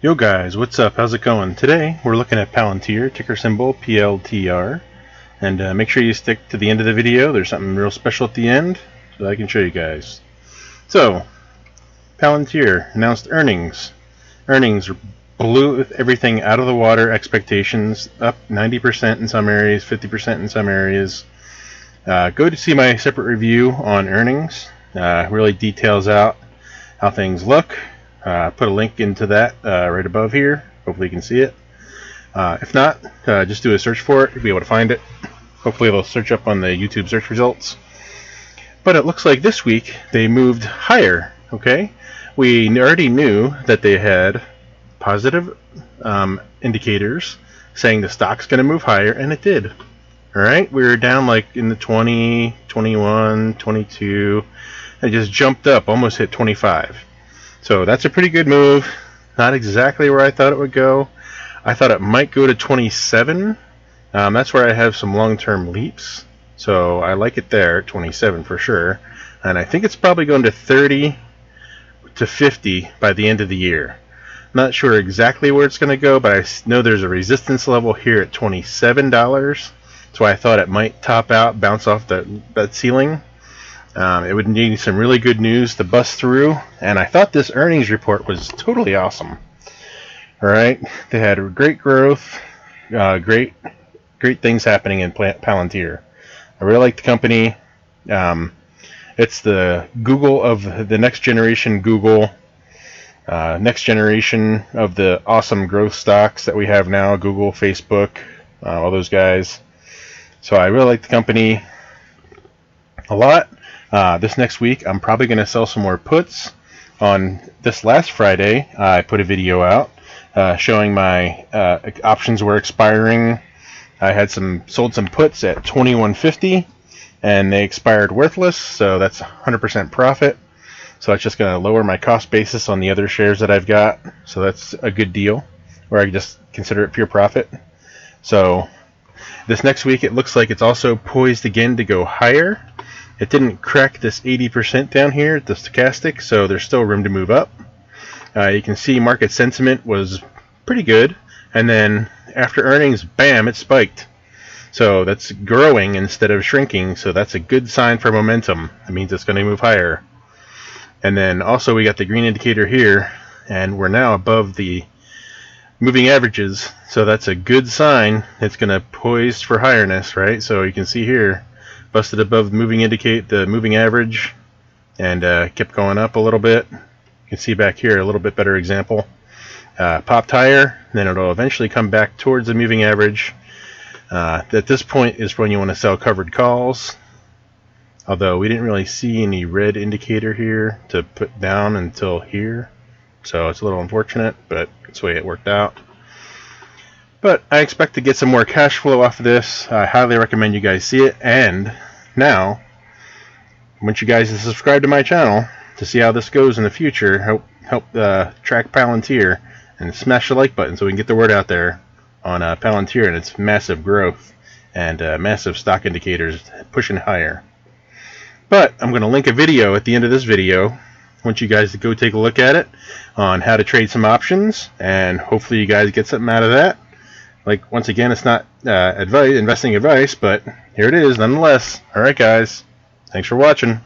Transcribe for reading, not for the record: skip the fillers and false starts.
Yo guys, what's up? How's it going? Today we're looking at Palantir, ticker symbol PLTR, and make sure you stick to the end of the video. There's something real special at the end so I can show you guys. So, Palantir announced earnings. Earnings blew everything out of the water. Expectations up 90% in some areas, 50% in some areas. Go to see my separate review on earnings. Really details out how things look. Put a link into that right above here. Hopefully you can see it. If not, just do a search for it. You'll be able to find it. Hopefully it'll search up on the YouTube search results. But it looks like this week they moved higher. Okay, we already knew that they had positive indicators saying the stock's going to move higher, and it did. Alright, we were down like in the 20, 21, 22, and just jumped up, almost hit 25. So that's a pretty good move. Not exactly where I thought it would go. I thought it might go to 27. That's where I have some long-term leaps. So I like it there, 27 for sure. And I think it's probably going to 30 to 50 by the end of the year. Not sure exactly where it's going to go, but I know there's a resistance level here at $27. So I thought it might top out, bounce off that ceiling. It would need some really good news to bust through, and I thought this earnings report was totally awesome. Alright, they had great growth, great things happening in Palantir. I really like the company. It's the Google of the next generation Google, next generation of the awesome growth stocks that we have now, Google, Facebook, all those guys. So I really like the company a lot. This next week I'm probably going to sell some more puts. On this last Friday I put a video out showing my options were expiring. I had sold some puts at $21.50 and they expired worthless, so that's 100% profit. So that's just going to lower my cost basis on the other shares that I've got, so that's a good deal, or I can just consider it pure profit. So this next week it looks like it's also poised again to go higher. It didn't crack this 80% down here at the stochastic, so there's still room to move up. You can see market sentiment was pretty good, and then after earnings, bam, it spiked. So that's growing instead of shrinking, so that's a good sign for momentum. It means it's going to move higher. And then also we got the green indicator here, and we're now above the moving averages, so that's a good sign. It's going to poise for highness, right? So you can see here, busted above the moving average, and kept going up a little bit. You can see back here a little bit better example. Popped higher, then it'll eventually come back towards the moving average. At this point is when you want to sell covered calls, although we didn't really see any red indicator here to put down until here, so it's a little unfortunate, but that's the way it worked out. But I expect to get some more cash flow off of this. I highly recommend you guys see it. And now, I want you guys to subscribe to my channel to see how this goes in the future. Help track Palantir, and smash the like button so we can get the word out there on Palantir and its massive growth and massive stock indicators pushing higher. But I'm going to link a video at the end of this video. I want you guys to go take a look at it on how to trade some options, and hopefully you guys get something out of that. Like, once again, it's not investing advice, but here it is nonetheless. Alright guys, thanks for watching.